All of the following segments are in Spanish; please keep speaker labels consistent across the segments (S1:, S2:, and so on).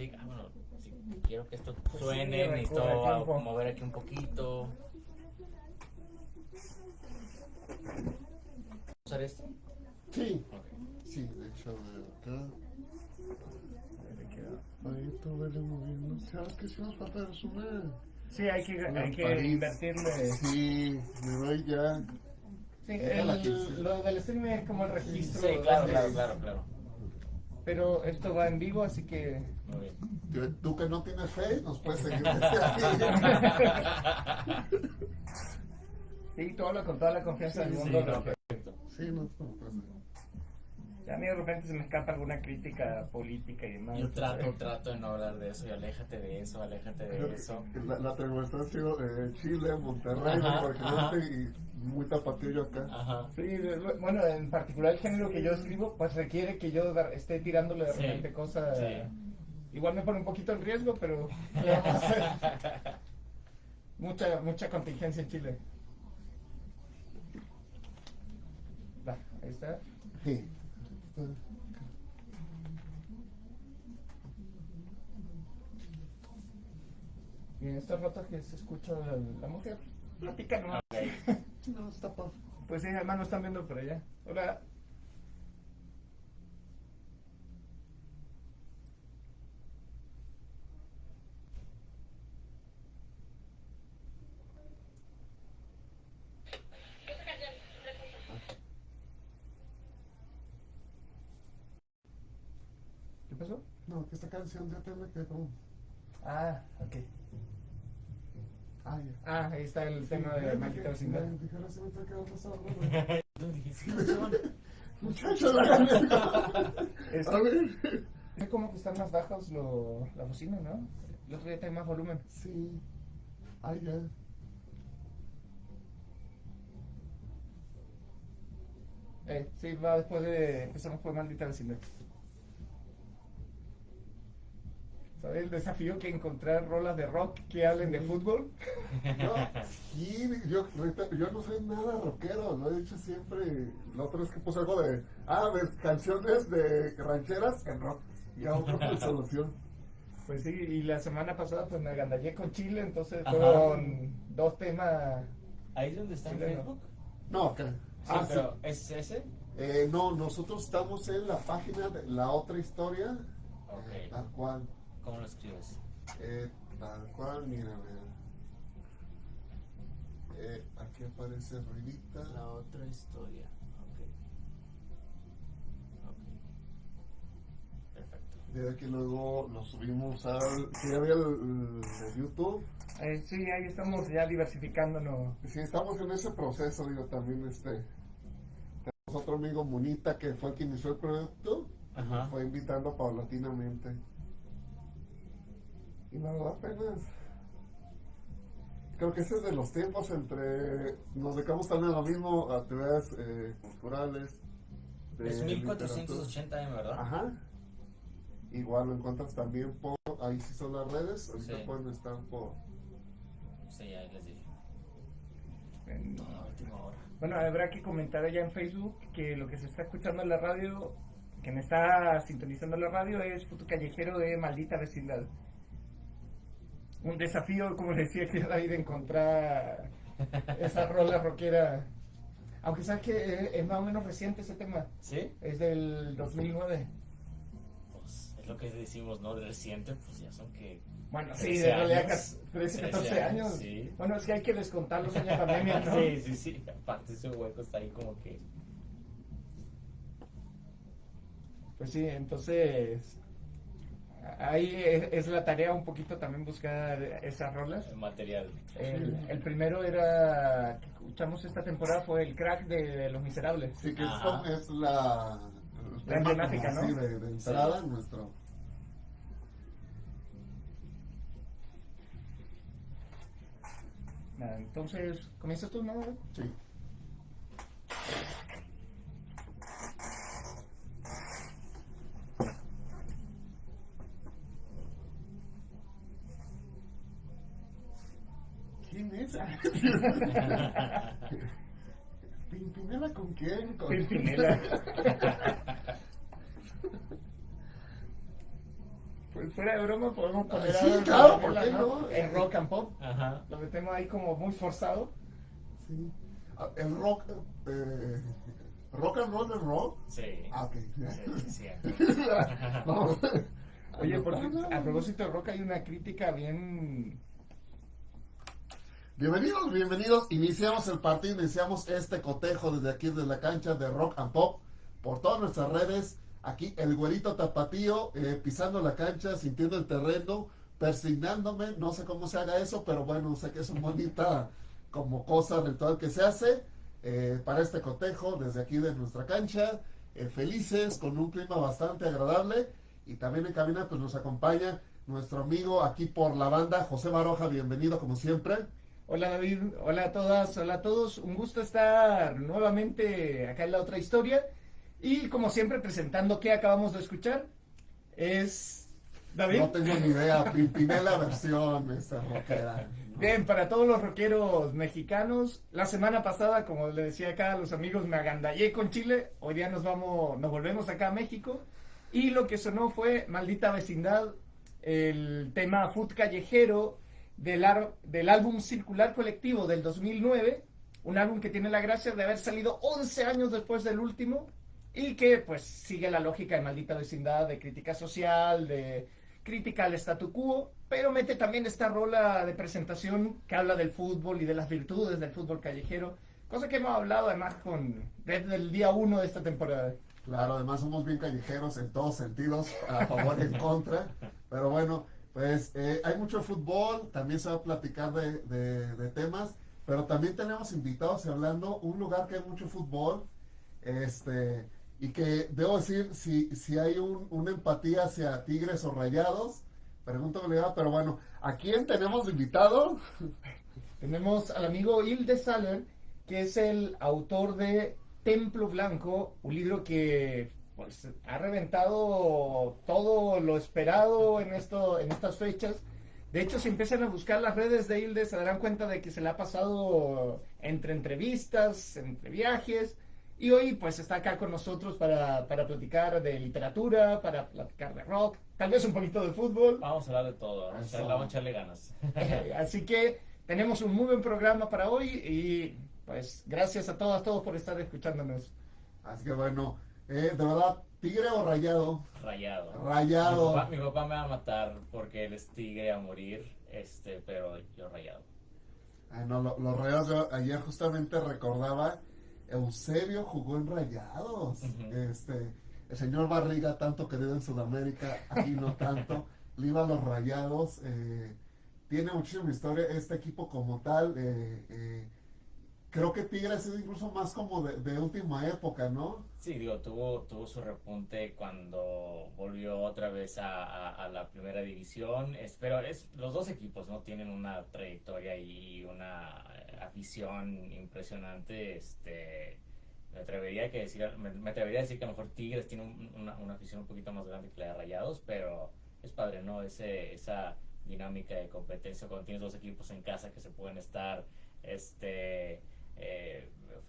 S1: Sí, bueno, si quiero que esto
S2: Pues
S1: suene,
S2: sí,
S1: necesito
S2: recorre tiempo.
S1: mover aquí un poquito. ¿Usar esto?
S3: Sí,
S1: Ok.
S3: sí, de hecho, de acá.
S2: Ahí le quedó.
S3: Ahí tú vele moviendo. ¿Sabes qué? Si nos falta es
S2: Sí, hay
S3: una
S2: que
S3: París.
S2: invertirle.
S3: Sí, me voy ya.
S2: Sí,
S3: Déjala que sí.
S2: lo del streaming es como el registro.
S1: Sí, claro,
S2: donde-
S1: claro.
S2: Pero esto va en vivo, así que.
S1: Muy bien.
S3: Tú que no tienes fe, nos puedes seguir
S2: Sí, tú hablas con toda la confianza del
S3: Sí,
S2: mundo.
S1: Sí, no,
S2: porque
S1: perfecto.
S3: Sí, no te preocupes.
S2: a mí de repente se me escapa alguna crítica política y demás.
S1: Yo
S2: entonces-
S1: trato de no hablar de eso y aléjate de eso, aléjate de eso.
S3: La termostación ha sido Chile, Monterrey,
S1: Ajá,
S3: Porque
S1: ajá.
S3: y muy tapatillo acá.
S1: Ajá.
S2: Sí, bueno, en particular el género que yo escribo, pues requiere que yo esté tirándole de
S1: Sí,
S2: repente cosas.
S1: sí.
S2: Igual me pone un poquito en riesgo, pero ¿qué vamos a hacer? Mucha contingencia en Chile. Va, ahí está.
S3: Sí.
S2: Y en esta rota que se escucha la música, platica nomás.
S3: No, está padre.
S2: Pues sí, además lo están viendo por allá. Hola. ¿Qué pasó?
S3: No, que esta canción ya te me quedó.
S2: Ah, ok.
S3: Ah, ya.
S2: Ah, ahí está el tema de Maldita Vecindad.
S3: Dijeron, se me está quedando sordo.
S1: Muchachos,
S3: Muchachos, la gané.
S2: Es
S3: A ver.
S2: Es como que están más bajos la bocina, ¿no? El otro día tiene más volumen.
S3: Sí. Ah, ya.
S2: Sí, va después de empezamos por Maldita Vecindad. ¿Sabes el desafío que encontrar rolas de rock que hablen de fútbol?
S3: No, sí, yo no soy nada rockero, lo he dicho siempre. La otra vez que puse algo de, canciones de rancheras en rock. Y a otra solución.
S2: Pues sí, y la semana pasada pues me agandallé con Chile, entonces
S1: Ajá.
S2: fueron dos temas.
S1: ¿ahí es donde está en
S2: Chileno.
S1: Facebook?
S3: No, acá.
S1: Sí, pero ¿es ese?
S3: No, nosotros estamos en la página de la otra historia.
S1: Ok.
S3: Tal cual.
S1: ¿Cómo lo escribes?
S3: Tal cual, mira, mira. Aquí aparece arribita.
S1: La otra historia. Ok. Ok. Perfecto.
S3: De aquí luego lo subimos al. Que ya había el de YouTube.
S2: Sí, ahí estamos ya diversificándonos.
S3: Sí, estamos en ese proceso, digo, también tenemos otro amigo Munita que fue quien inició el proyecto, y
S1: Ajá.
S3: nos fue invitando paulatinamente. Y la verdad apenas, creo que ese es de los tiempos entre, nos dedicamos también a lo mismo, a actividades culturales.
S1: Es
S3: literatura.
S1: 1480M, ¿verdad?
S3: Ajá. Igual lo encuentras también por, ahí sí son las redes, ahorita
S1: Sí.
S3: pueden estar por...
S1: Sí, ahí les dije.
S2: En-
S1: Toda última hora.
S2: Bueno, habrá que comentar allá en Facebook que lo que se está escuchando en la radio, que me está sintonizando la radio, es Futu Callejero de Maldita Vecindad. Un desafío, como le decía, que era ahí de encontrar esa rola rockera. Aunque sabes que es más o menos reciente ese tema,
S1: ¿Sí?
S2: es del 2009.
S1: Pues es lo que decimos, ¿no? De reciente, pues ya son que.
S2: Bueno, sí,
S1: 13
S2: de realidad
S1: años.
S2: 13, 14
S1: 13
S2: años.
S1: Sí.
S2: Bueno, es que hay que descontar los años de pandemia, ¿no?
S1: Sí. Aparte, ese hueco está ahí como que.
S2: Pues sí, entonces ahí es la tarea un poquito también buscar esas rolas.
S1: El material.
S2: El primero era que escuchamos esta temporada fue el crack de Los Miserables.
S3: Sí, que
S1: Ajá.
S3: esto es la... el
S2: La
S3: tema
S2: emblemática,
S3: como
S2: ¿no?
S3: así de entrada,
S1: Sí.
S3: nuestro...
S2: Nada, entonces, ¿comienzas tú, no?
S3: Sí. ¿Quién es? ¿Pimpinela con quién?
S2: Pimpinela. Pues fuera de broma, podemos poner
S3: Sí,
S2: algo
S3: claro,
S2: de
S3: ¿por qué
S2: Vela,
S3: no?
S2: En Rock and Pop.
S1: Ajá.
S2: Lo metemos ahí como muy forzado.
S3: Sí. El rock, rock and roll es rock.
S1: Sí.
S3: Ah, ok.
S1: Sí, sí.
S3: Vamos.
S2: Oye, a propósito de rock, hay una crítica bien...
S3: Bienvenidos. Iniciamos el partido, iniciamos este cotejo desde aquí, desde la cancha de Rock and Pop, por todas nuestras redes. Aquí el güerito tapatío, pisando la cancha, sintiendo el terreno, persignándome. No sé cómo se haga eso, pero bueno, sé que es una bonita como cosa ritual que se hace para este cotejo desde aquí de nuestra cancha. Felices, con un clima bastante agradable. Y también en cabina pues nos acompaña nuestro amigo aquí por la banda, José Baroja. Bienvenido como siempre.
S2: Hola David, hola a todas, hola a todos. Un gusto estar nuevamente acá en La Otra Historia. Y como siempre presentando qué acabamos de escuchar. Es... David.
S3: No tengo ni idea, Pimpinela versión esa rockera.
S2: Bien, para todos los rockeros mexicanos, la semana pasada, como le decía acá a los amigos, me agandallé con Chile. Hoy día nos volvemos acá a México. Y lo que sonó fue Maldita Vecindad, el tema Food Callejero del álbum Circular Colectivo del 2009. Un álbum que tiene la gracia de haber salido 11 años después del último y que pues sigue la lógica de Maldita Vecindad, de crítica social, de crítica al statu quo, pero mete también esta rola de presentación que habla del fútbol y de las virtudes del fútbol callejero, cosa que hemos hablado además desde el día 1 de esta temporada.
S3: Claro, además somos bien callejeros en todos sentidos, a favor y en contra, pero bueno, pues hay mucho fútbol, también se va a platicar de temas, pero también tenemos invitados hablando, un lugar que hay mucho fútbol, y que debo decir, si hay una empatía hacia Tigres o Rayados, pregúntame, pero bueno, ¿a quién tenemos de invitado?
S2: Tenemos al amigo Hilde Saller, que es el autor de Templo Blanco, un libro que pues, ha reventado todo lo esperado en estas fechas. De hecho, si empiezan a buscar las redes de Hilde, se darán cuenta de que se le ha pasado entre entrevistas, entre viajes, y hoy pues está acá con nosotros para platicar de literatura, para platicar de rock, tal vez un poquito de fútbol.
S1: Vamos a hablar de todo, vamos a echarle ganas.
S2: Así que tenemos un muy buen programa para hoy y pues gracias a todos por estar escuchándonos.
S3: Así que bueno, de verdad, ¿tigre o rayado?
S1: Rayado.
S3: Rayado.
S1: Mi papá me va a matar porque él es tigre a morir, pero yo rayado.
S3: Ay, no, los rayados, yo ayer justamente recordaba, Eusebio jugó en Rayados.
S1: Uh-huh.
S3: El señor Barriga, tanto querido en Sudamérica, aquí no tanto, le iba a los Rayados. Tiene muchísima historia este equipo como tal. Creo que Tigres es incluso más como de última época, ¿no?
S1: Sí, digo, tuvo su repunte cuando volvió otra vez a la primera división. Pero los dos equipos, ¿no? Tienen una trayectoria y una afición impresionante. Me atrevería a decir que a lo mejor Tigres tiene una afición un poquito más grande que la de Rayados, pero es padre, ¿no? Esa dinámica de competencia cuando tienes dos equipos en casa que se pueden estar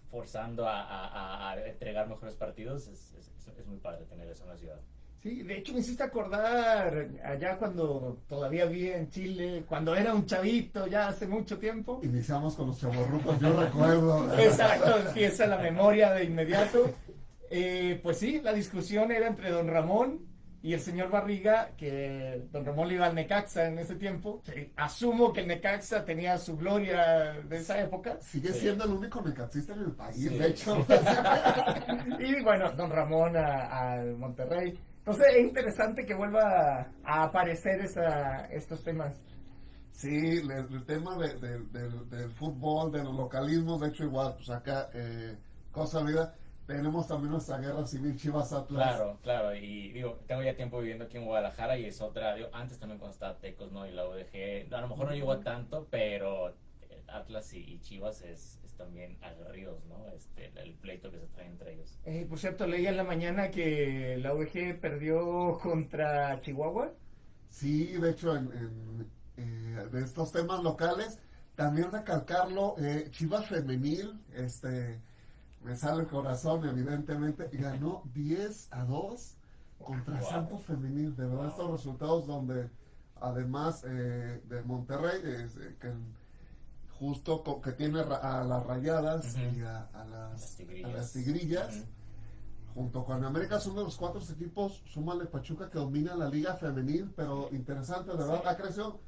S1: forzando a entregar mejores partidos. Es muy padre tener eso en la ciudad.
S2: Sí, de hecho me hiciste acordar allá cuando todavía vivía en Chile, cuando era un chavito ya hace mucho tiempo.
S3: Iniciamos con los chavorrucos, yo recuerdo.
S2: Exacto, empieza la memoria de inmediato. Pues sí, la discusión era entre don Ramón y el señor Barriga, que don Ramón le iba al Necaxa en ese tiempo. Sí, asumo que el Necaxa tenía su gloria de esa época.
S3: Sigue siendo el único necaxista en el país,
S1: Sí.
S3: de hecho.
S2: Y bueno, don Ramón al Monterrey. Entonces es interesante que vuelva a aparecer estos temas.
S3: Sí, el tema del fútbol, de los localismos, de hecho igual, pues acá, cosa vida, tenemos también nuestra guerra civil Chivas Atlas.
S1: Claro, y digo, tengo ya tiempo viviendo aquí en Guadalajara y es otra, antes también cuando estaba Tecos, ¿no? Y la UDG, a lo mejor no llegó a tanto, pero Atlas y Chivas es también aguerridos, ¿no? El pleito que se trae entre ellos.
S2: Por cierto, leí en la mañana que la UDG perdió contra Chihuahua.
S3: Sí, de hecho, de estos temas locales, también recalcarlo, Chivas Femenil, me sale el corazón, evidentemente, y ganó 10-2 contra
S1: Wow.
S3: Santos Femenil. De verdad, estos resultados donde, además de Monterrey, justo que tiene a las Rayadas
S1: Ujú.
S3: y
S1: Las
S3: a las
S1: tigrillas.
S3: Tigrillas,
S1: Ujú.
S3: junto con América, son de los 4 equipos. Súmale Pachuca que domina la liga femenil, pero interesante, de verdad,
S1: Sí.
S3: ha crecido.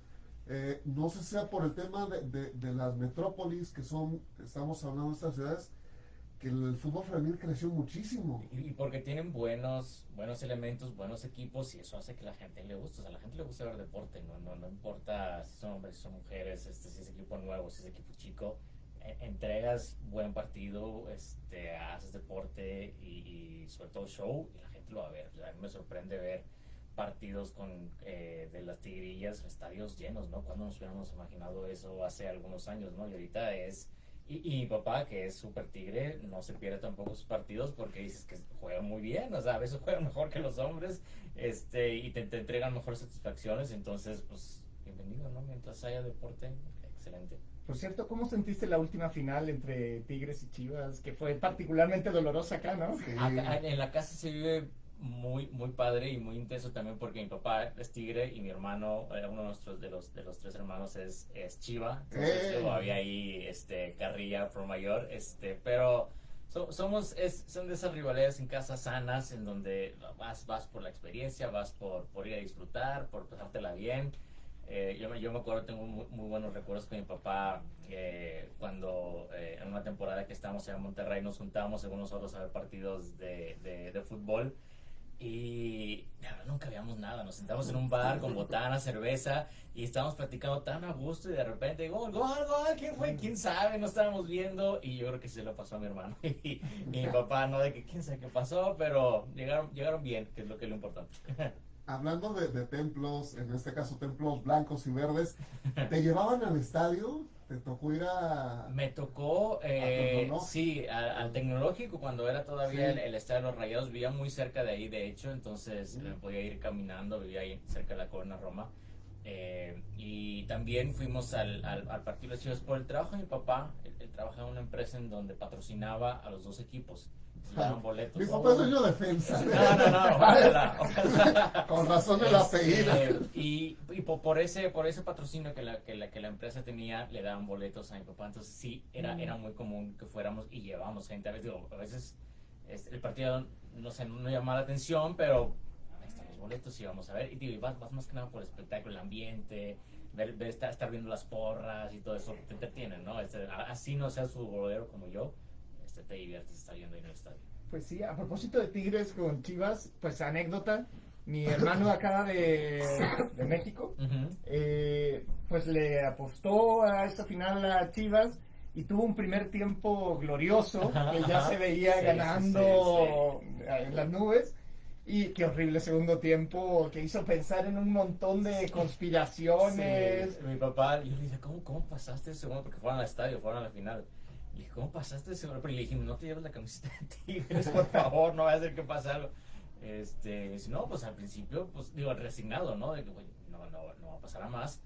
S3: No sé si sea por el tema de las metrópolis estamos hablando de estas ciudades, que el fútbol femenil creció muchísimo.
S1: Y porque tienen buenos elementos, buenos equipos, y eso hace que la gente le guste. O sea, a la gente le gusta ver deporte, no importa si son hombres, si son mujeres, si es equipo nuevo, si es equipo chico. Entregas buen partido, haces deporte y sobre todo show, y la gente lo va a ver. A mí me sorprende ver partidos de las tigrillas, estadios llenos, ¿no? Cuando nos hubiéramos imaginado eso hace algunos años, ¿no? Y ahorita y mi papá, que es súper tigre, no se pierde tampoco sus partidos porque dices que juegan muy bien, o sea, a veces juegan mejor que los hombres, y te entregan mejores satisfacciones, entonces, pues, bienvenido, ¿no? Mientras haya deporte, excelente.
S2: Por cierto, ¿cómo sentiste la última final entre Tigres y Chivas? Que fue particularmente dolorosa acá, ¿no?
S1: Acá, en la casa se vive muy padre y muy intenso también porque mi papá es tigre y mi hermano, uno de los tres hermanos es Chiva, entonces luego había ahí carrilla por mayor, pero son de esas rivalidades en casa sanas en donde vas por la experiencia, vas por ir a disfrutar, por pasártela bien. Yo me acuerdo, tengo muy buenos recuerdos con mi papá cuando en una temporada que estábamos en Monterrey nos juntábamos según nosotros a ver partidos de fútbol y la verdad nunca veíamos nada, nos sentamos en un bar con botana, cerveza y estábamos platicando tan a gusto y de repente gol, ¿quién fue? ¿Quién sabe? No estábamos viendo y yo creo que se lo pasó a mi hermano y mi papá, no de que quién sabe qué pasó, pero llegaron bien, que es lo importante.
S3: Hablando de templos, en este caso templos blancos y verdes, ¿te llevaban al estadio? ¿Te tocó ir a...?
S1: Me tocó,
S3: Tecnológico?
S1: sí, al Tecnológico cuando era todavía
S3: Sí.
S1: el Estadio de los Rayados, vivía muy cerca de ahí, de hecho, entonces me podía ir caminando, vivía ahí cerca de la Colonia Roma. Y también fuimos al partido de Chivas por el trabajo de mi papá. Él trabajaba en una empresa en donde patrocinaba a los dos equipos. Le daban boletos.
S3: Mi papá es dueño de defensa.
S1: No, ojalá.
S3: Con razón el apellido.
S1: Y por ese patrocinio que la empresa tenía, le daban boletos a mi papá. Entonces sí, era muy común que fuéramos y llevábamos gente. A veces el partido, no sé, no llamaba la atención, pero ahí están los boletos y vamos a ver. Y digo, vas más que nada por el espectáculo, el ambiente, estar viendo las porras y todo eso, te entretienen, ¿no? Así no seas futbolero como yo, te diviertes estar viendo ahí en el estadio.
S2: Pues sí, a propósito de Tigres con Chivas, pues anécdota, mi hermano acá de México, pues le apostó a esta final a Chivas y tuvo un primer tiempo glorioso, que ya se veía ganando en las nubes, y qué horrible segundo tiempo que hizo pensar en un montón de conspiraciones.
S1: Sí, mi papá, yo le dije, ¿cómo pasaste el segundo? Porque fueron al estadio, fueron a la final. Le dije, ¿cómo pasaste el segundo? Pero le dije, no te lleves la camiseta de Tigres, por favor, no vaya a ser que pase algo. Si no, pues al principio, pues digo, resignado, ¿no? De que, güey, no va a pasar a más.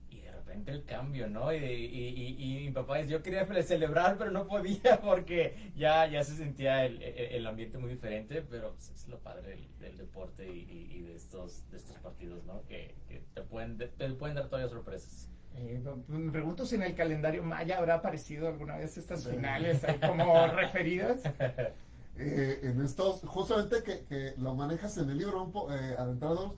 S1: Y de repente el cambio, ¿no? Y mi papá dice, yo quería celebrar, pero no podía porque ya se sentía el ambiente muy diferente, pero pues, es lo padre del deporte y de estos partidos, ¿no? Que te pueden dar todavía sorpresas.
S2: Me pregunto si en el calendario maya habrá aparecido alguna vez estas finales ahí como referidas.
S3: En estos, justamente que lo manejas en el libro, adentrados,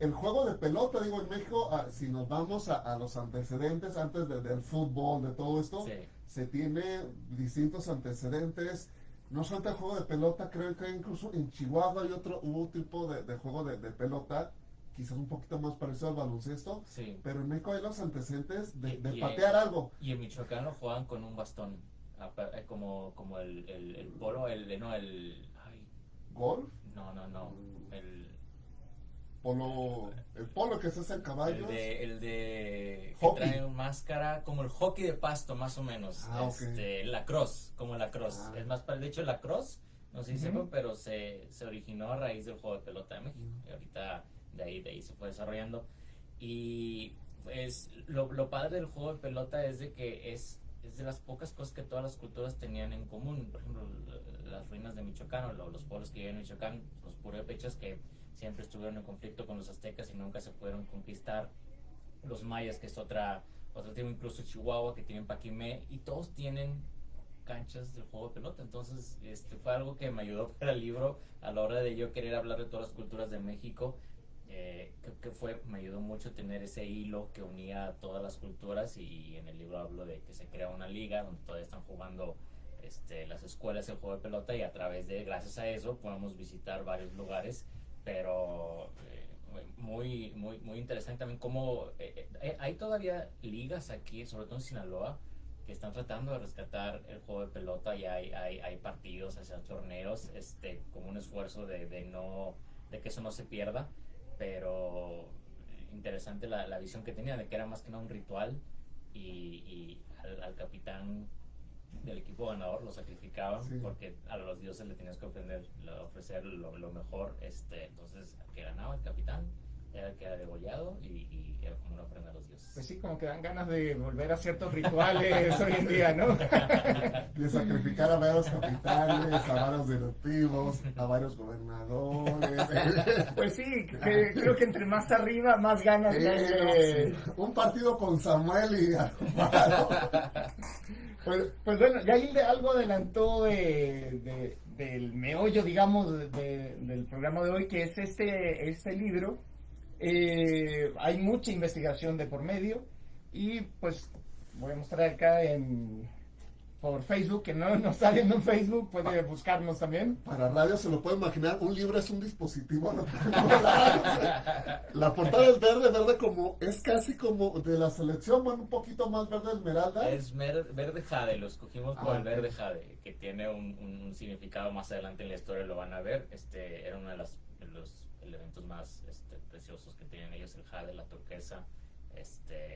S3: el juego de pelota, digo, en México, si nos vamos a los antecedentes antes del fútbol, de todo esto,
S1: Sí.
S3: se tiene distintos antecedentes. No solamente el juego de pelota, creo que incluso en Chihuahua hubo un tipo de juego de pelota, quizás un poquito más parecido al baloncesto,
S1: Sí.
S3: pero en México hay los antecedentes de
S1: Y
S3: patear algo.
S1: Y en Michoacán lo juegan con un bastón, como el polo, ay,
S3: ¿Golf?
S1: no,
S3: El polo que se hace en caballos.
S1: el de que
S3: Hockey.
S1: trae máscara, como el hockey de pasto, más o menos.
S3: Ok.
S1: Lacrosse, como lacrosse.
S3: Ah.
S1: Es más, de hecho, lacrosse, no sé si
S2: Ujú.
S1: sepan, pero se originó a raíz del juego de pelota de México. Y ahorita de ahí se fue desarrollando. Y pues lo padre del juego de pelota es de que es de las pocas cosas que todas las culturas tenían en común. Por ejemplo, las ruinas de Michoacán o los pueblos que viven en Michoacán, los purépechas, que siempre estuvieron en conflicto con los aztecas y nunca se pudieron conquistar. Los mayas, que es otro tipo, incluso Chihuahua, que tienen Paquimé, y todos tienen canchas de juego de pelota. Entonces fue algo que me ayudó para el libro a la hora de yo querer hablar de todas las culturas de México. Me ayudó mucho tener ese hilo que unía a todas las culturas, y en el libro hablo de que se crea una liga donde todavía están jugando las escuelas el juego de pelota, y gracias a eso podemos visitar varios lugares, pero muy interesante también cómo hay todavía ligas aquí, sobre todo en Sinaloa, que están tratando de rescatar el juego de pelota, y hay partidos, torneos, como un esfuerzo de que eso no se pierda. Pero interesante la visión que tenía, de que era más que nada un ritual, y al capitán del equipo ganador lo sacrificaban, sí, porque a los dioses le tenías que ofrecer lo mejor. Entonces el que ganaba, el capitán, era el que era degollado, y era como una ofrenda a los dioses.
S2: Pues sí, como que dan ganas de volver a ciertos rituales hoy en día, ¿no?
S3: De sacrificar a varios capitanes, a varios directivos, a varios gobernadores.
S2: Pues sí, creo que entre más arriba, más ganas de...
S3: Un partido con Samuel y Alfaro.
S2: Pues bueno, ya Hilde algo adelantó del meollo, digamos, del programa de hoy, que es este libro. Hay mucha investigación de por medio, y pues voy a mostrar acá por Facebook, que no nos está viendo en Facebook, puede buscarnos también.
S3: Para radio se lo puede imaginar, un libro es un dispositivo. La portada es verde como, es casi como de la selección, bueno, un poquito más verde esmeralda.
S1: Es verde jade, lo escogimos por el verde jade, que tiene un significado más adelante en la historia, lo van a ver. Era uno de los elementos más preciosos que tienen ellos, el jade, la turquesa.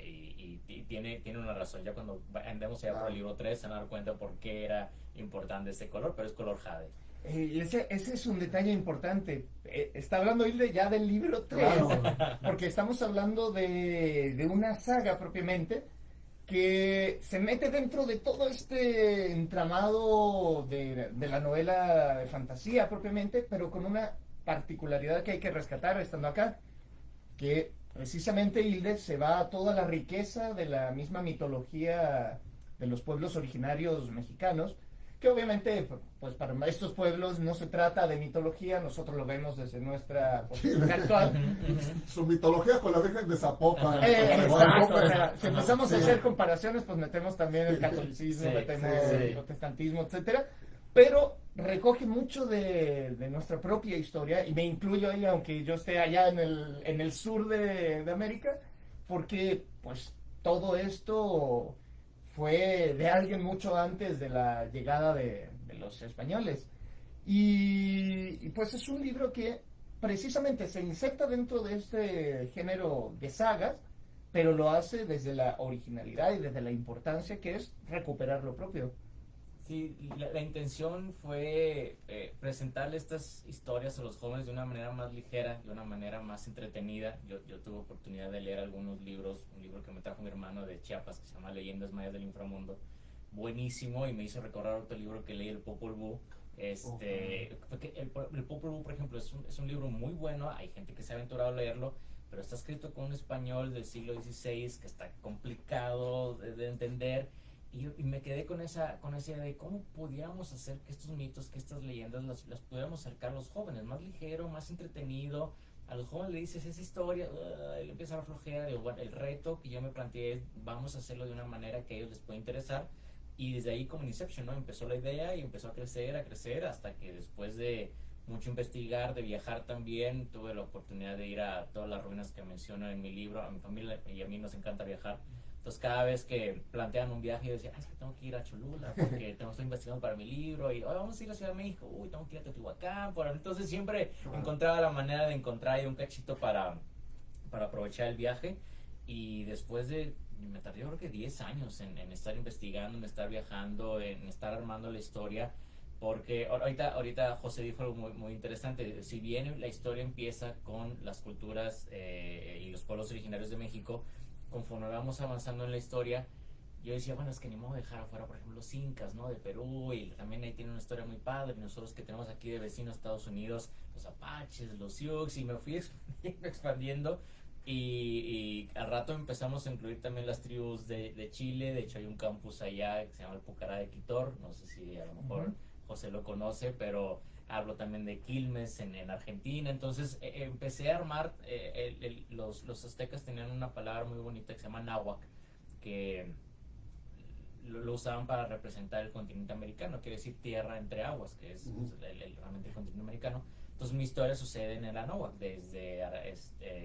S1: Y tiene una razón. Ya cuando andemos allá por el libro 3 se van a dar cuenta por qué era importante ese color, pero es color jade.
S2: Ese es un detalle importante. Está hablando Hilde ya del libro 3, claro, porque estamos hablando de una saga propiamente que se mete dentro de todo este entramado de la novela de fantasía propiamente, pero con una particularidad que hay que rescatar estando acá, que precisamente Hilde se va a toda la riqueza de la misma mitología de los pueblos originarios mexicanos, que obviamente pues para estos pueblos no se trata de mitología, nosotros lo vemos desde nuestra posición actual.
S3: Su mitología con la Virgen de Zapopan.
S2: Exacto, o sea, si empezamos a hacer comparaciones, pues metemos también el catolicismo, metemos el protestantismo, etcétera, pero recoge mucho de nuestra propia historia, y me incluyo ahí, aunque yo esté allá en el sur de América, porque pues todo esto fue de alguien mucho antes de la llegada de los españoles, y pues es un libro que precisamente se inserta dentro de este género de sagas, pero lo hace desde la originalidad y desde la importancia que es recuperar lo propio.
S1: Sí, la intención fue presentarle estas historias a los jóvenes de una manera más ligera, de una manera más entretenida. Yo tuve oportunidad de leer algunos libros, un libro que me trajo mi hermano de Chiapas, que se llama Leyendas Mayas del Inframundo, buenísimo, y me hizo recordar otro libro que leí, el Popol Vuh. El Popol Vuh, por ejemplo, es un libro muy bueno, hay gente que se ha aventurado a leerlo, pero está escrito con un español del siglo XVI que está complicado de entender. Y me quedé con esa idea de cómo pudiéramos hacer que estos mitos, que estas leyendas las pudiéramos acercar a los jóvenes, más ligero, más entretenido. A los jóvenes le dices esa historia, le empieza a flojera. Bueno, el reto que yo me planteé es, vamos a hacerlo de una manera que a ellos les pueda interesar, y desde ahí, como en Inception, ¿no? Empezó la idea y empezó a crecer, hasta que después de mucho investigar, de viajar también, tuve la oportunidad de ir a todas las ruinas que menciono en mi libro. A mi familia y a mí nos encanta viajar. Entonces cada vez que plantean un viaje yo decía, es que tengo que ir a Cholula porque estoy investigando para mi libro, y vamos a ir a Ciudad de México, tengo que ir a Teotihuacán. Entonces siempre encontraba la manera de encontrar ahí un cachito para aprovechar el viaje. Y después me tardé, yo creo que 10 años en estar investigando, en estar viajando, en estar armando la historia, porque ahorita José dijo algo muy, muy interesante. Si bien la historia empieza con las culturas y los pueblos originarios de México, conforme vamos avanzando en la historia, yo decía, bueno, es que ni modo de dejar afuera, por ejemplo, los incas, ¿no? De Perú, y también ahí tienen una historia muy padre, y nosotros que tenemos aquí de vecinos Estados Unidos, los apaches, los sioux, y me fui expandiendo, y al rato empezamos a incluir también las tribus de Chile. De hecho hay un campus allá que se llama el Pucará de Quitor, no sé si a lo mejor José lo conoce, pero hablo también de Quilmes en Argentina. Entonces empecé a armar, los aztecas tenían una palabra muy bonita que se llama náhuac, que lo usaban para representar el continente americano, quiere decir tierra entre aguas, que es realmente el continente americano. Entonces mi historia sucede en el Anáhuac, desde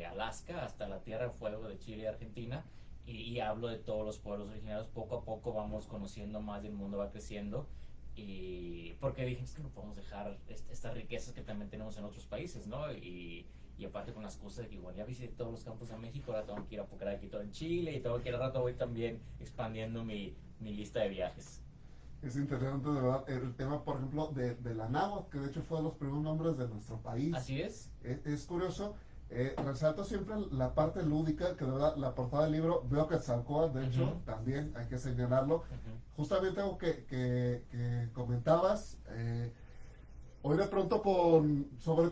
S1: Alaska hasta la Tierra de Fuego de Chile y Argentina, y hablo de todos los pueblos originarios. Poco a poco vamos conociendo más y el mundo va creciendo, y porque dije, es que no podemos dejar estas riquezas que también tenemos en otros países, ¿no? Y aparte con las cosas de que igual ya visité todos los campos de México, ahora tengo que ir a Pucará de Quito en Chile, y tengo que ir al rato voy también expandiendo mi lista de viajes.
S3: Es interesante, de verdad, el tema, por ejemplo, de la náhuatl, que de hecho fue de los primeros nombres de nuestro país.
S1: Así es.
S3: Es curioso. Resalto siempre la parte lúdica, que de verdad, la portada del libro, veo que Quetzalcóatl, de hecho, también hay que señalarlo. Justamente algo que comentabas, hoy de pronto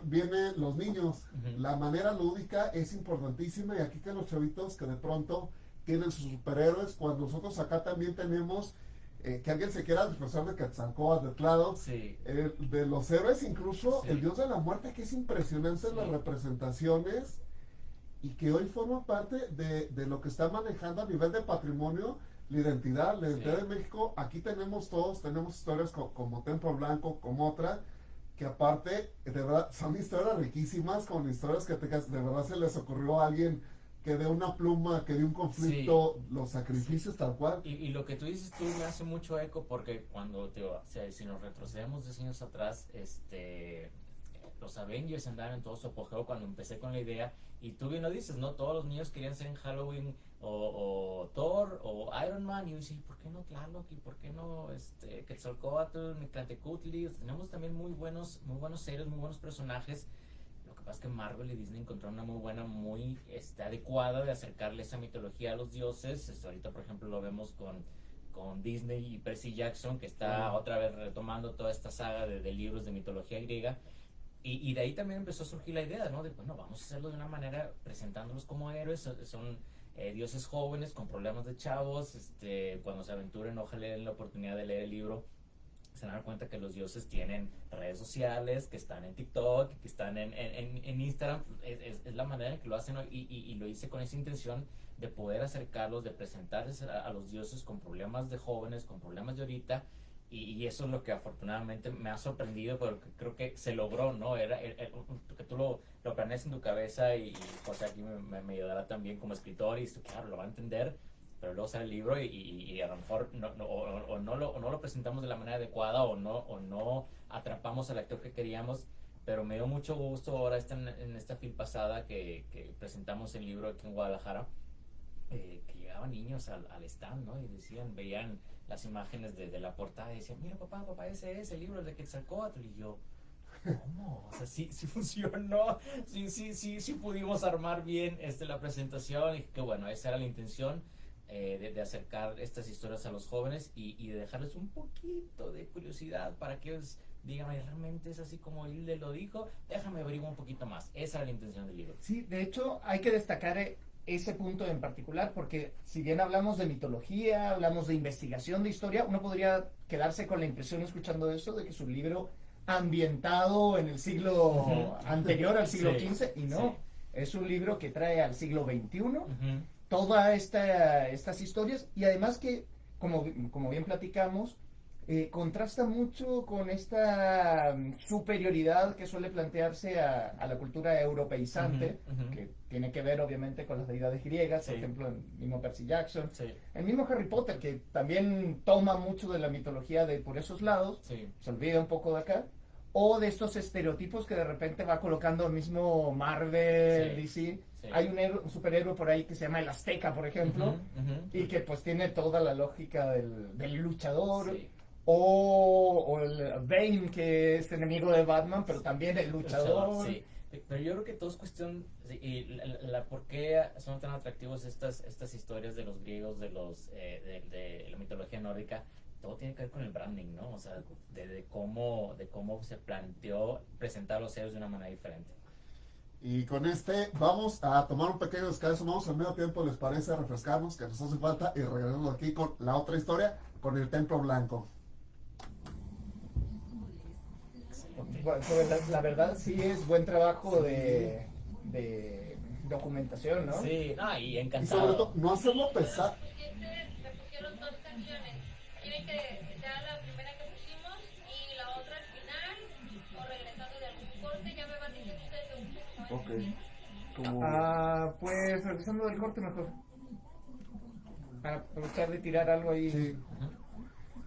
S3: vienen los niños. La manera lúdica es importantísima, y aquí que los chavitos que de pronto tienen sus superhéroes, cuando nosotros acá también tenemos que alguien se quiera disfrazar de Quetzalcóatl, de Tlaloc, de los héroes, incluso el dios de la muerte, que es impresionante en las representaciones, y que hoy forma parte de lo que está manejando a nivel de patrimonio, la identidad de México. Aquí tenemos historias como Templo Blanco, como otra, que aparte, de verdad, son historias riquísimas, con historias que de verdad se les ocurrió a alguien que de una pluma, que de un conflicto, los sacrificios tal cual.
S1: Y lo que tú dices tú me hace mucho eco, porque cuando si nos retrocedemos 10 años atrás, los Avengers andaban en todo su apogeo cuando empecé con la idea, y tú bien lo dices, ¿no? Todos los niños querían ser en Halloween o Thor o Iron Man, y yo decía, ¿por qué no Tlaloc? ¿Y por qué no Quetzalcóatl, Mictlantecutli? Tenemos también muy buenos seres, muy buenos personajes. Lo que pasa es que Marvel y Disney encontraron una muy buena, muy adecuada de acercarle esa mitología a los dioses. Ahorita, por ejemplo, lo vemos con Disney y Percy Jackson, que está otra vez retomando toda esta saga de libros de mitología griega. Y de ahí también empezó a surgir la idea, ¿no? De, bueno, vamos a hacerlo de una manera presentándolos como héroes. Son dioses jóvenes con problemas de chavos. Cuando se aventuren, ojalá den la oportunidad de leer el libro, se dan cuenta que los dioses tienen redes sociales, que están en TikTok, que están en Instagram. Es la manera en que lo hacen, y lo hice con esa intención de poder acercarlos, de presentarles a los dioses con problemas de jóvenes, con problemas de ahorita, y eso es lo que afortunadamente me ha sorprendido, porque creo que se logró, ¿no? Era que tú lo planees en tu cabeza, y José aquí me ayudará también como escritor, y esto, claro, lo va a entender, pero luego sale el libro y a lo mejor no lo presentamos de la manera adecuada, o no atrapamos al actor que queríamos. Pero me dio mucho gusto ahora en esta fil pasada que presentamos el libro aquí en Guadalajara, que llegaban niños al stand, ¿no? Y veían las imágenes de la portada y decían, mira papá, ese es el libro de Quetzalcóatl. Y yo, ¿cómo? O sea, sí funcionó, sí pudimos armar bien la presentación, y que bueno, esa era la intención, de acercar estas historias a los jóvenes, y de dejarles un poquito de curiosidad para que ellos digan, realmente es así como Hilde lo dijo, déjame averiguar un poquito más. Esa era la intención del libro.
S2: Sí, de hecho hay que destacar ese punto en particular, porque si bien hablamos de mitología, hablamos de investigación de historia, uno podría quedarse con la impresión, escuchando eso, de que es un libro ambientado en el siglo anterior al siglo XV, y no, es un libro que trae al siglo XXI todas estas historias, y además que, como bien platicamos, contrasta mucho con esta superioridad que suele plantearse a la cultura europeizante, que tiene que ver obviamente con las deidades griegas, por ejemplo el mismo Percy Jackson, el mismo Harry Potter, que también toma mucho de la mitología de por esos lados, se olvida un poco de acá, o de estos estereotipos que de repente va colocando el mismo Marvel, DC. Hay un superhéroe por ahí que se llama el Azteca, por ejemplo, y que pues tiene toda la lógica del luchador, o el Bane, que es enemigo de Batman, pero también el luchador.
S1: Pero yo creo que todo es cuestión, y por qué son tan atractivos estas historias de los griegos, de la mitología nórdica, todo tiene que ver con el branding, ¿no? O sea, de cómo se planteó presentar a los héroes de una manera diferente.
S3: Y con vamos a tomar un pequeño descanso, vamos al medio tiempo, ¿les parece? Refrescarnos, que nos hace falta, y regresamos aquí con la otra historia, con el Templo Blanco.
S2: Pues la verdad sí es buen trabajo de documentación, ¿no?
S1: Sí, no, y
S3: Y
S1: encantado.
S3: sobre todo, no hacerlo pesar.
S4: Me pusieron dos canciones. Quieren que sea la primera que pusimos y la otra al final o regresando de algún corte. Ya me van diciendo ustedes que
S3: Ok.
S2: Pues regresando del corte mejor. Para aprovechar de tirar algo ahí.
S3: Sí.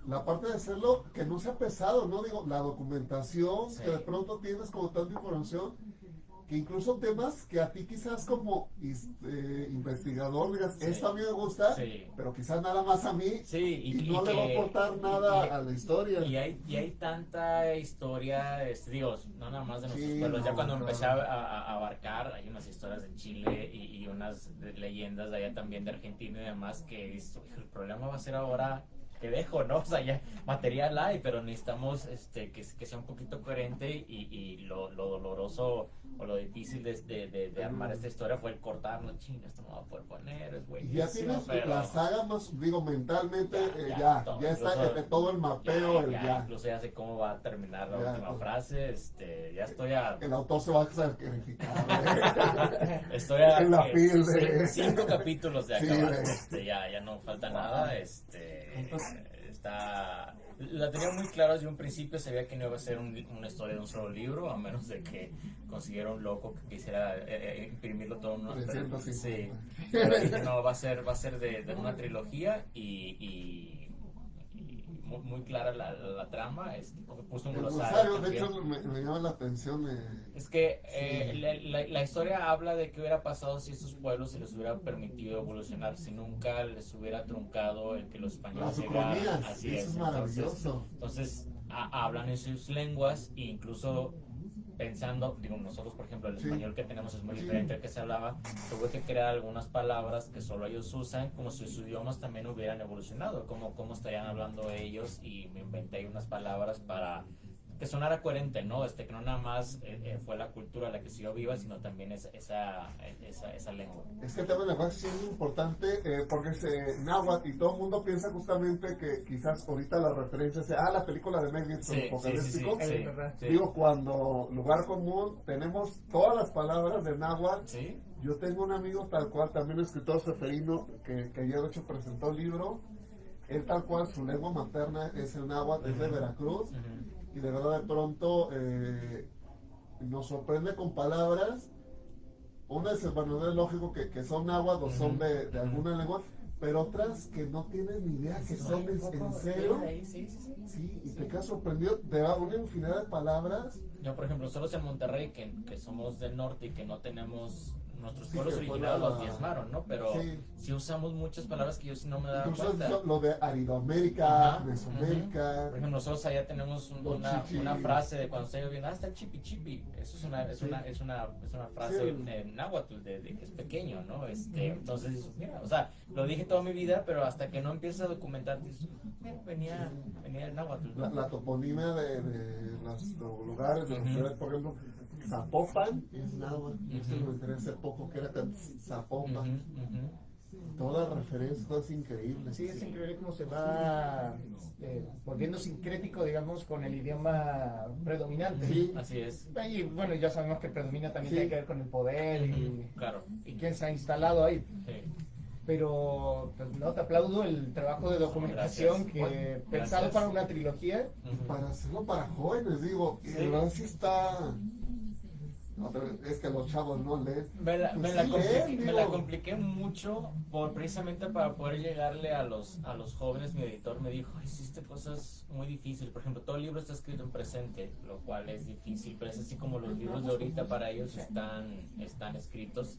S3: La parte de hacerlo que no sea pesado, ¿no? Digo, la documentación,
S1: Sí.
S3: que de pronto tienes como tanta información, que incluso temas que a ti quizás como investigador digas,
S1: Sí.
S3: esto a mí me gusta,
S1: Sí.
S3: pero quizás nada más a mí,
S1: Sí,
S3: y no le va a aportar nada a la historia.
S1: Y hay tanta historia, digo, no nada más de nuestros
S3: Sí,
S1: pueblos. Ya
S3: no,
S1: cuando
S3: claro.
S1: empecé a abarcar, hay unas historias de Chile y unas leyendas de allá también de Argentina y demás, que el problema va a ser ahora que dejo, ¿no? O sea, ya material hay, pero necesitamos que sea un poquito coherente y lo doloroso o lo difícil de armar esta historia fue el cortarlo. Chinga, esto no va a poder poner, es
S3: Y
S1: buenísimo.
S3: ya tienes
S1: pero
S3: la saga más, digo, mentalmente,
S1: todo,
S3: ya está
S1: incluso-
S3: todo el mapeo,
S1: incluso ya sé cómo va a terminar la
S3: Ya.
S1: última frase, ya estoy a...
S3: el autor se va a sacrificar.
S1: Estoy a
S3: en la
S1: que
S3: fila de-
S1: 5 capítulos de
S3: Sí,
S1: acabar,
S3: de-
S1: ya no falta nada, la tenía muy clara desde un principio, sabía que no iba a ser una historia de un solo libro, a menos de que consiguiera un loco que quisiera imprimirlo todo en una...
S3: 350.
S1: Sí, pero dije, no, va a ser de una trilogía y muy clara la trama, puso un
S3: El
S1: glosario
S3: glosario, de
S1: también.
S3: hecho, me llama la atención.
S1: Es que
S3: Sí.
S1: la historia habla de qué hubiera pasado si estos pueblos se les hubiera permitido evolucionar, si nunca les hubiera truncado el que los españoles
S3: Las
S1: llegaran.
S3: ucronías,
S1: Así
S3: eso es
S1: Entonces,
S3: maravilloso.
S1: hablan en sus lenguas e incluso pensando, digo, nosotros por ejemplo el
S3: Sí.
S1: español que tenemos es muy
S3: Sí.
S1: diferente al que se hablaba, tuve que crear algunas palabras que solo ellos usan, como si sus idiomas también hubieran evolucionado, cómo estarían hablando ellos, y me inventé unas palabras para que sonara coherente, ¿no? Que no nada más fue la cultura la que siguió viva, sino también esa lengua.
S3: Es que el tema de lenguaje sí es muy importante, porque es náhuatl, y todo el mundo piensa justamente que quizás ahorita la referencia sea la película de Mel Gibson, Apocalíptico.
S2: Es verdad.
S3: Digo, cuando lugar común tenemos todas las palabras de náhuatl.
S1: ¿Sí?
S3: Yo tengo un amigo tal cual, también escritor seferino, que ya de hecho presentó el libro. Él tal cual, su lengua materna es el náhuatl, es de Veracruz.
S1: Ujú.
S3: Y de verdad de pronto nos sorprende con palabras. Una es, bueno, es lógico que son náhuatl o son de alguna lengua, pero otras que no tienes ni idea que son en serio.
S1: Sí.
S3: Sí, y te quedas sorprendido, te da una infinidad de palabras.
S1: Yo, por ejemplo, solo en Monterrey, que somos del norte y que no tenemos nuestros
S3: Sí,
S1: pueblos
S3: que fue
S1: originarios,
S3: la-
S1: los diezmaron, ¿no? Pero
S3: Sí.
S1: sí usamos muchas palabras que yo sí no me daba
S3: Incluso
S1: cuenta.
S3: lo de Aridoamérica,
S1: Ajá,
S3: Mesoamérica.
S1: Por ejemplo, nosotros allá tenemos
S3: Los chichi.
S1: una frase de cuando está lloviendo, está el chipi chipi. Eso es una frase
S3: Sí.
S1: en náhuatl de que es pequeño, ¿no? Entonces dices, mira, o sea, lo dije toda mi vida, pero hasta que no empiezas a documentar, dices, mira, venía el náhuatl, ¿no?
S3: La toponimia de los lugares, de las
S1: Ujú.
S3: ciudades, por ejemplo, Zapopan es náhuatl. Eso
S1: Ujú.
S3: lo enteré hace poco, que era Zapopan.
S1: Ujú, ujú.
S3: Toda referencia, todo es increíble.
S2: Sí, es increíble cómo se va volviendo sincrético, digamos, con el idioma predominante.
S3: Sí.
S1: Así es.
S2: Y bueno, ya sabemos que predomina también
S3: Sí.
S2: tiene que ver con el poder y
S1: Claro.
S2: quién se ha instalado ahí.
S1: Sí.
S2: Pero pues, no te aplaudo el trabajo de documentación
S1: Gracias.
S2: que
S1: Bueno,
S2: pensado
S1: gracias.
S2: para una trilogía.
S3: Y para hacerlo para jóvenes, digo, y
S1: Sí.
S3: de verdad sí está. Otra vez, es que los chavos no leen.
S1: Me la,
S3: Pues
S1: me la
S3: sí
S1: compliqué,
S3: leen,
S1: me la
S3: digo.
S1: compliqué mucho precisamente para poder llegarle a los jóvenes. Mi editor me dijo, hiciste cosas muy difíciles. Por ejemplo, todo el libro está escrito en presente, lo cual es difícil, pero es así como los libros de ahorita para ellos están escritos.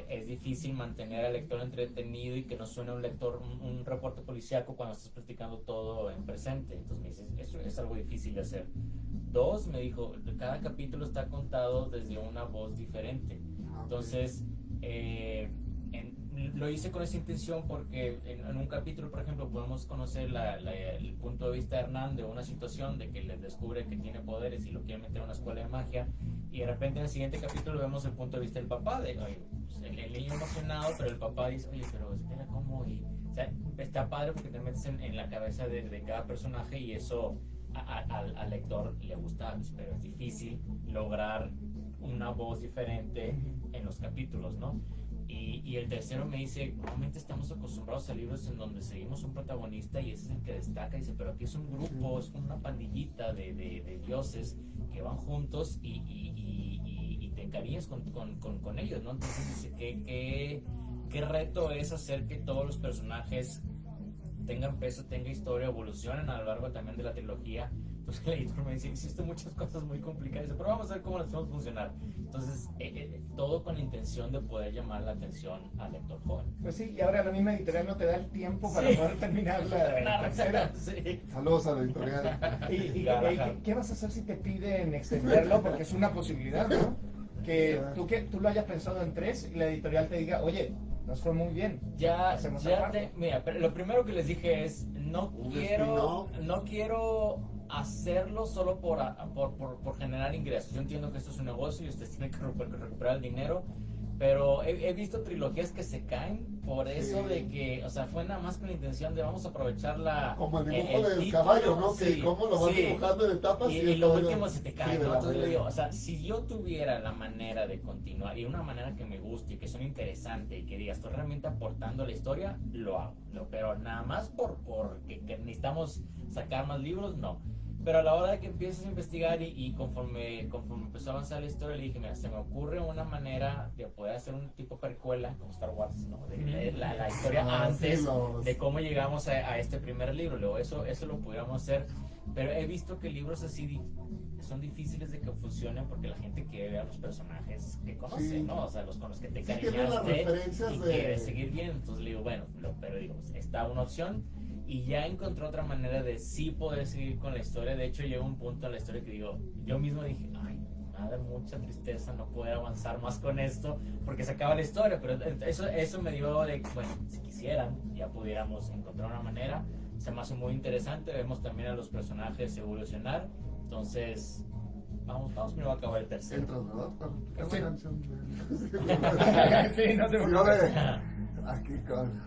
S1: es difícil mantener al lector entretenido y que no suene un reporte policíaco cuando estás practicando todo en presente. Entonces me dice, eso es algo difícil de hacer. 2, me dijo, cada capítulo está contado desde una voz diferente. Entonces, lo hice con esa intención porque en un capítulo, por ejemplo, podemos conocer el punto de vista de Hernán de una situación de que le descubre que tiene poderes y lo quiere meter a una escuela de magia, y de repente en el siguiente capítulo vemos el punto de vista del papá, de oye, pues, el niño emocionado, pero el papá dice, oye, pero espera, ¿cómo? Y, o sea, está padre porque te metes en la cabeza de cada personaje, y eso al lector le gusta, pero es difícil lograr una voz diferente en los capítulos, ¿no? Y el tercero me dice, normalmente estamos acostumbrados a libros en donde seguimos un protagonista y ese es el que destaca. Y dice, pero aquí es un grupo, es como una pandillita de dioses que van juntos y te encariñas con ellos, ¿no? Entonces dice, ¿qué reto es hacer que todos los personajes tengan peso, tengan historia, evolucionen a lo largo también de la trilogía? Entonces el editor me dice, hiciste muchas cosas muy complicadas, pero vamos a ver cómo las hacemos funcionar. Entonces, todo con la intención de poder llamar la atención al lector joven.
S2: Pues sí, y ahora la misma editorial no te da el tiempo para poder terminar la tercera.
S1: Sí.
S3: Saludos a la editorial.
S2: ¿Y qué vas a hacer si te piden extenderlo? Porque es una posibilidad, ¿no? Que tú lo hayas pensado en 3 y la editorial te diga, oye, nos fue muy bien.
S1: Mira, pero lo primero que les dije es, no quiero hacerlo solo por generar ingresos. Yo entiendo que esto es un negocio y ustedes tienen que recuperar el dinero, pero he visto trilogías que se caen por eso de que, o sea, fue nada más con la intención de vamos a aprovechar
S3: como el dibujo del caballo, ¿no?
S1: Sí,
S3: que cómo lo vas dibujando en etapas
S1: y lo último se te cae, ¿no? Entonces le digo, o sea, si yo tuviera la manera de continuar y una manera que me guste y que sea interesante y que diga, estoy realmente aportando a la historia, lo hago, ¿no? Pero nada más porque necesitamos sacar más libros, no. Pero a la hora de que empiezas a investigar y conforme empezó a avanzar la historia, le dije, mira, se me ocurre una manera de poder hacer un tipo precuela, como Star Wars, ¿no? De leer la historia antes de cómo llegamos a este primer libro. Luego eso lo pudiéramos hacer, pero he visto que libros así son difíciles de que funcionen porque la gente quiere ver a los personajes que conoce, ¿no? O sea, los con los que te cariñaste y quiere seguir viendo. Entonces le digo, bueno, pero digo, está una opción. Y ya encontré otra manera de sí poder seguir con la historia. De hecho, llegó un punto en la historia que digo, yo mismo dije, ay, me da mucha tristeza no poder avanzar más con esto, porque se acaba la historia. Pero eso me dio de, bueno, si quisieran, ya pudiéramos encontrar una manera. Se me hace muy interesante. Vemos también a los personajes evolucionar. Entonces, vamos primero a acabar el tercero.
S3: Entras, ¿verdad? Qué buena canción.
S2: Sí, no te preocupes.
S3: Aquí con...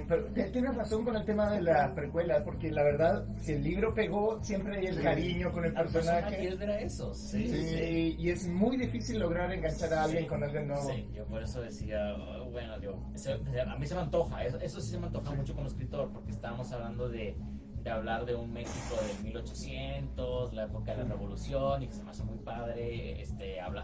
S2: Pero tienes razón con el tema de la precuela, porque la verdad, si el libro pegó, siempre hay el cariño con el personaje.
S1: Quiere ver a eso,
S2: sí. Y es muy difícil lograr enganchar a alguien con alguien nuevo.
S1: Sí, yo por eso decía, bueno, a mí se me antoja, eso sí se me antoja mucho como escritor, porque estábamos hablando de hablar de un México del 1800, la época de la Revolución, y que se me hace muy padre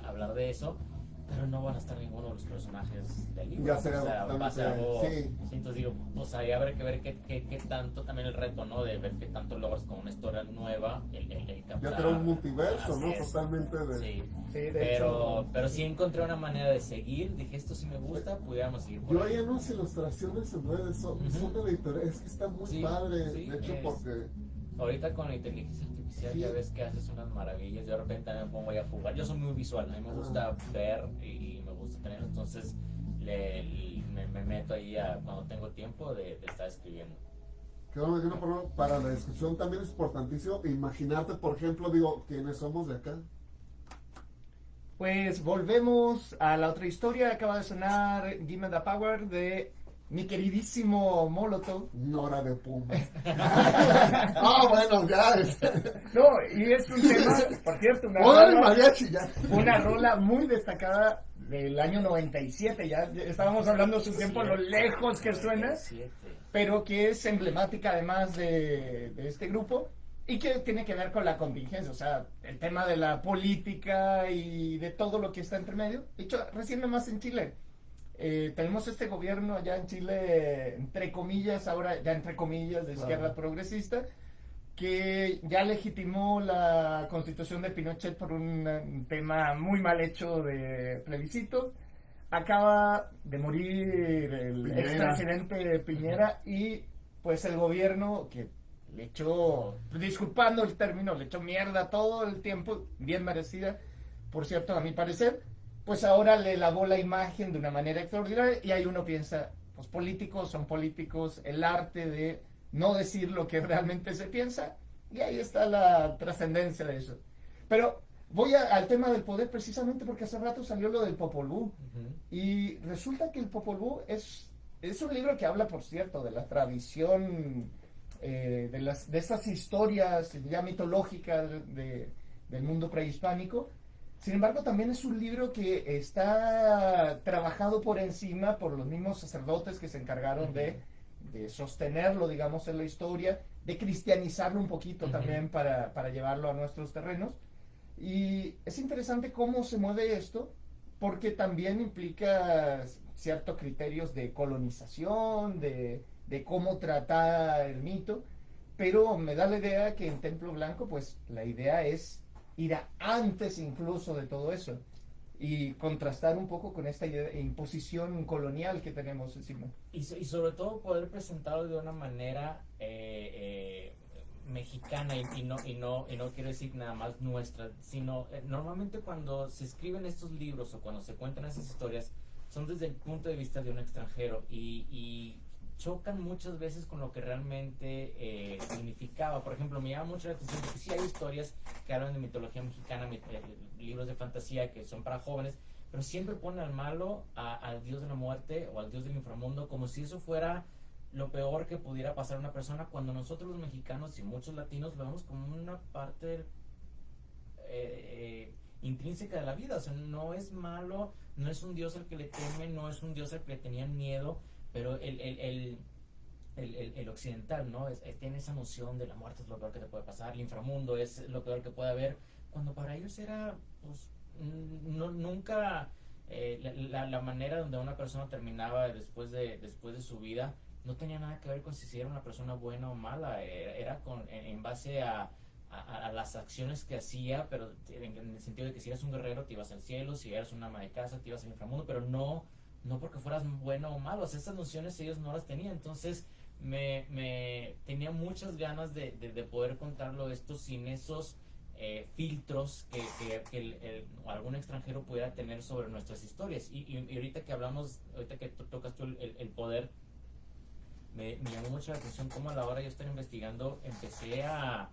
S1: hablar de eso. Pero no van a estar ninguno de los personajes del libro.
S3: Ya será,
S1: va a ser algo.
S3: Sí.
S1: Entonces digo, pues ahí habrá que ver qué tanto, también el reto, ¿no? De ver qué tanto logras con una historia nueva.
S3: Ya será un multiverso, ¿no? Totalmente de.
S1: Sí.
S2: De hecho.
S1: Pero sí encontré una manera de seguir. Dije, esto sí me gusta, pudiéramos seguir.
S3: Yo hay unas ilustraciones en redes, son de editorial. Es que está muy padre. De hecho, porque.
S1: Ahorita con la inteligencia artificial ya ves que haces unas maravillas. Yo de repente me pongo a jugar. Yo soy muy visual, a mí me gusta ver y me gusta tener. Entonces me meto ahí cuando tengo tiempo de estar escribiendo.
S3: Para la discusión también es importantísimo imaginarte, por ejemplo, ¿quiénes somos de acá?
S2: Pues volvemos a la otra historia. Acaba de sonar Give Me the Power de mi queridísimo Molotov.
S3: Nora de Pumas. Bueno, ya.
S2: No, y es un tema, por cierto, una rola muy destacada del año 97. Ya estábamos hablando de su tiempo, lo lejos que suena, pero que es emblemática además de este grupo y que tiene que ver con la contingencia, o sea, el tema de la política y de todo lo que está entre medio. De hecho, recién nomás en Chile. Tenemos este gobierno ya en Chile, entre comillas, ahora ya entre comillas, de izquierda progresista, que ya legitimó la constitución de Pinochet por un tema muy mal hecho de plebiscito. acaba de morir el
S3: Piñera.
S2: expresidente Piñera y pues el gobierno que le echó, disculpando el término, le echó mierda todo el tiempo, bien merecida, por cierto, a mi parecer, pues ahora le lavó la imagen de una manera extraordinaria y ahí uno piensa, pues políticos son políticos, el arte de no decir lo que realmente se piensa, y ahí está la trascendencia de eso. Pero voy al tema del poder precisamente porque hace rato salió lo del Popol Vuh. Y resulta que el Popol Vuh es un libro que habla, por cierto, de la tradición, de estas historias ya mitológicas del mundo prehispánico. Sin embargo, también es un libro que está trabajado por encima por los mismos sacerdotes que se encargaron de sostenerlo, digamos, en la historia, de cristianizarlo un poquito también para llevarlo a nuestros terrenos. Y es interesante cómo se mueve esto, porque también implica ciertos criterios de colonización, de cómo tratar el mito, pero me da la idea que en Templo Blanco, pues la idea es ir antes incluso de todo eso y contrastar un poco con esta imposición colonial que tenemos encima.
S1: Y sobre todo poder presentarlo de una manera mexicana y no quiero decir nada más nuestra, sino normalmente cuando se escriben estos libros o cuando se cuentan esas historias son desde el punto de vista de un extranjero y chocan muchas veces con lo que realmente significaba. Por ejemplo, me llama mucho la atención porque sí hay historias que hablan de mitología mexicana, libros de fantasía que son para jóvenes, pero siempre ponen al malo, al dios de la muerte o al dios del inframundo, como si eso fuera lo peor que pudiera pasar a una persona, cuando nosotros los mexicanos y muchos latinos lo vemos como una parte intrínseca de la vida. O sea, no es malo, no es un dios al que le temen, no es un dios al que le tenían miedo, pero el occidental, ¿no? Tiene esa noción de la muerte es lo peor que te puede pasar, el inframundo es lo peor que puede haber, cuando para ellos era, pues, nunca la manera donde una persona terminaba después de su vida no tenía nada que ver con si era una persona buena o mala, era en base a las acciones que hacía, pero en el sentido de que si eras un guerrero te ibas al cielo, si eras una ama de casa te ibas al inframundo, pero no porque fueras bueno o malo. O sea, esas nociones ellos no las tenían. Entonces me tenía muchas ganas de poder contarlo esto sin esos filtros que algún extranjero pudiera tener sobre nuestras historias. Y ahorita que tocas tú el poder, me llamó mucho la atención cómo a la hora de yo estar investigando empecé a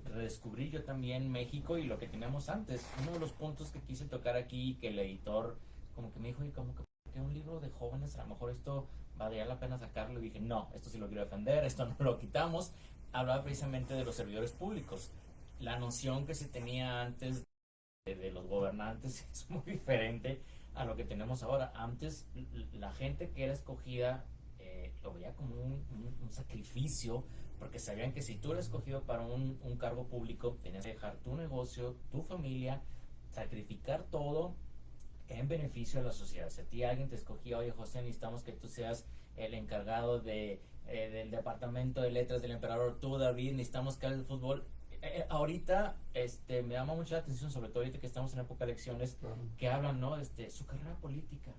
S1: redescubrir yo también México y lo que teníamos antes. Uno de los puntos que quise tocar aquí, que el editor como que me dijo, y como que un libro de jóvenes, a lo mejor esto valdría la pena sacarlo, y dije, no, esto sí lo quiero defender, esto no lo quitamos. Hablaba precisamente de los servidores públicos. La noción que se tenía antes de los gobernantes es muy diferente a lo que tenemos ahora. Antes la gente que era escogida lo veía como un sacrificio, porque sabían que si tú eras escogido para un cargo público, tenías que dejar tu negocio, tu familia, sacrificar todo en beneficio de la sociedad. Si a ti alguien te escogía, oye José, necesitamos que tú seas el encargado del departamento de letras del emperador, tú David, necesitamos que hagas el fútbol. Ahorita me llama mucho la atención, sobre todo ahorita que estamos en época de elecciones, que hablan, ¿no? Su carrera política.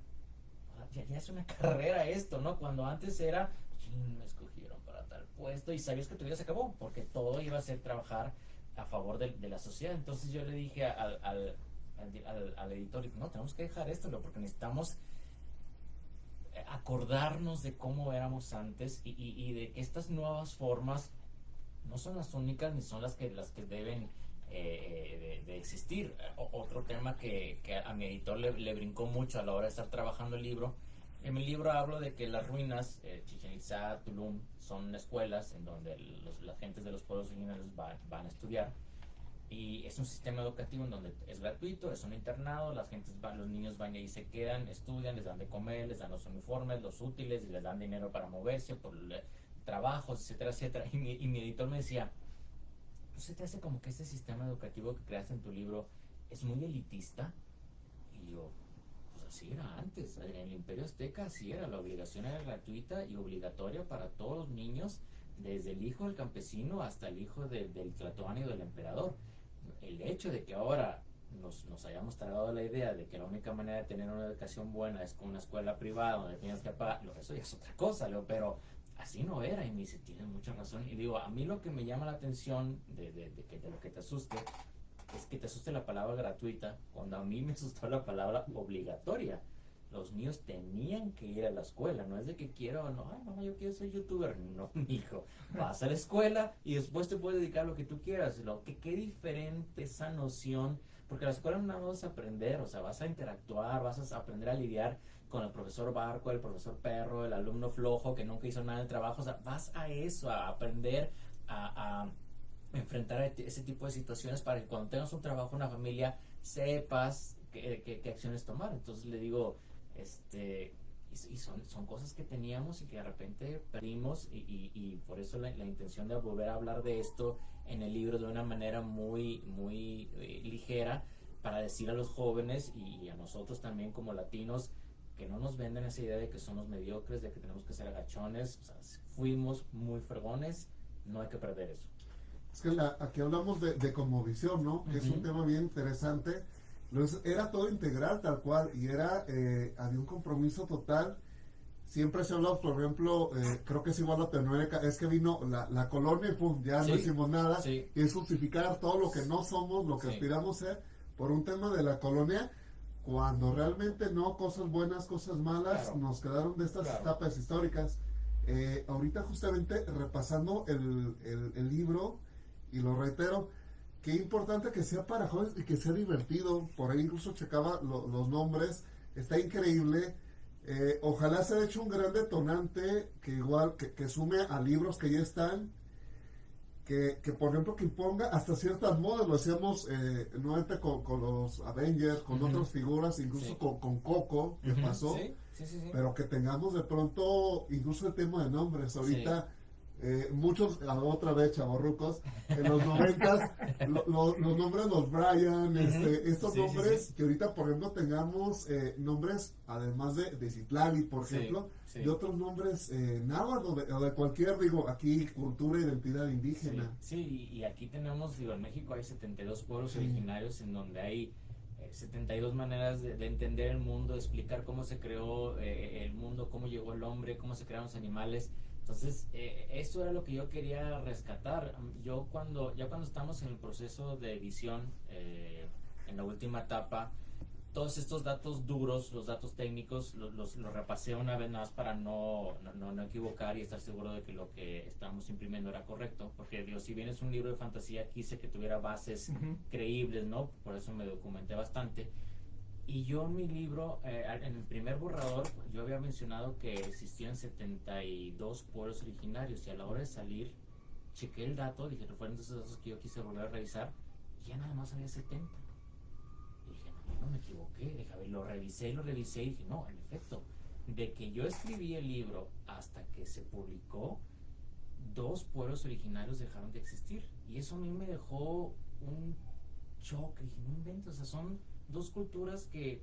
S1: Ya es una carrera esto, ¿no? Cuando antes era, me escogieron para tal puesto y sabías que tu vida se acabó, porque todo iba a ser trabajar a favor de la sociedad. Entonces yo le dije al editor, no, tenemos que dejar esto, porque necesitamos acordarnos de cómo éramos antes y de que estas nuevas formas no son las únicas ni son las que deben de existir. Otro tema que a mi editor le brincó mucho a la hora de estar trabajando el libro. En mi libro hablo de que las ruinas, Chichén Itzá, Tulum, son escuelas en donde las gentes de los pueblos originarios van a estudiar. Y es un sistema educativo en donde es gratuito, es un internado, los niños van y ahí se quedan, estudian, les dan de comer, les dan los uniformes, los útiles, y les dan dinero para moverse, por trabajos, etcétera, etcétera. Y mi editor me decía, ¿no se te hace como que este sistema educativo que creaste en tu libro es muy elitista? Y yo, pues así era antes, en el Imperio Azteca así era, la obligación era gratuita y obligatoria para todos los niños, desde el hijo del campesino hasta el hijo del tlatoani o del emperador. El hecho de que ahora nos hayamos tragado la idea de que la única manera de tener una educación buena es con una escuela privada donde tienes que pagar, eso ya es otra cosa, pero así no era. Y me dice, tienes mucha razón. Y digo, a mí lo que me llama la atención de lo que te asuste es que te asuste la palabra gratuita, cuando a mí me asustó la palabra obligatoria. Los niños tenían que ir a la escuela, no es de que quiero, no, ay, mamá, yo quiero ser youtuber. No, hijo, vas a la escuela y después te puedes dedicar a lo que tú quieras. Qué diferente esa noción, porque la escuela no vas a aprender, o sea, vas a interactuar, vas a aprender a lidiar con el profesor barco, el profesor perro, el alumno flojo que nunca hizo nada de trabajo. O sea, vas a eso, a aprender a enfrentar ese tipo de situaciones para que cuando tengas un trabajo, una familia, sepas qué acciones tomar. Entonces le digo, y son cosas que teníamos y que de repente perdimos, y por eso la intención de volver a hablar de esto en el libro de una manera muy, muy ligera, para decir a los jóvenes y a nosotros también como latinos, que no nos venden esa idea de que somos mediocres, de que tenemos que ser agachones. O sea, fuimos muy fregones, no hay que perder eso.
S3: Es que aquí hablamos de cosmovisión, ¿no? Que es un tema bien interesante. Era todo integral, tal cual, y había un compromiso total. Siempre se ha hablado, por ejemplo, creo que es igual a Latinoamérica, es que vino la colonia y pum, ya no hicimos nada.
S1: Sí.
S3: Y es justificar todo lo que no somos, lo que aspiramos a ser, por un tema de la colonia, cuando realmente no, cosas buenas, cosas malas, nos quedaron de estas etapas históricas. Ahorita justamente repasando el libro, y lo reitero, qué importante que sea para jóvenes y que sea divertido. Por ahí incluso checaba los nombres, está increíble. Ojalá se haya hecho un gran detonante que igual que sume a libros que ya están, que por ejemplo que imponga hasta ciertas modas. Lo hacíamos nuevamente con los Avengers, con otras figuras, incluso con Coco, que pasó.
S1: Sí.
S3: Pero que tengamos de pronto incluso el tema de nombres. Ahorita muchos, otra vez chavorrucos, en los 90s, los nombres, los Brian, estos nombres, que ahorita por ejemplo tengamos nombres, además de Citlali, por ejemplo, y otros nombres náhuatl o de cualquier, digo, aquí cultura, identidad indígena.
S1: Sí, y aquí tenemos, digo, en México hay 72 pueblos originarios, en donde hay 72 maneras de entender el mundo, de explicar cómo se creó el mundo, cómo llegó el hombre, cómo se crearon los animales. Entonces, eso era lo que yo quería rescatar. Ya cuando estamos en el proceso de edición, en la última etapa, todos estos datos duros, los datos técnicos, los repasé una vez más para no equivocar y estar seguro de que lo que estábamos imprimiendo era correcto. Porque, digo, si bien es un libro de fantasía, quise que tuviera bases creíbles, ¿no? Por eso me documenté bastante. Y yo en mi libro, en el primer borrador, yo había mencionado que existían 72 pueblos originarios, y a la hora de salir, chequé el dato, dije, fueron esos datos que yo quise volver a revisar, y ya nada más había 70. Y dije, no me equivoqué. Dije, a ver, lo revisé y dije, no, en efecto, de que yo escribí el libro hasta que se publicó, 2 pueblos originarios dejaron de existir. Y eso a mí me dejó un shock. Dije, no invento, o sea, son 2 culturas que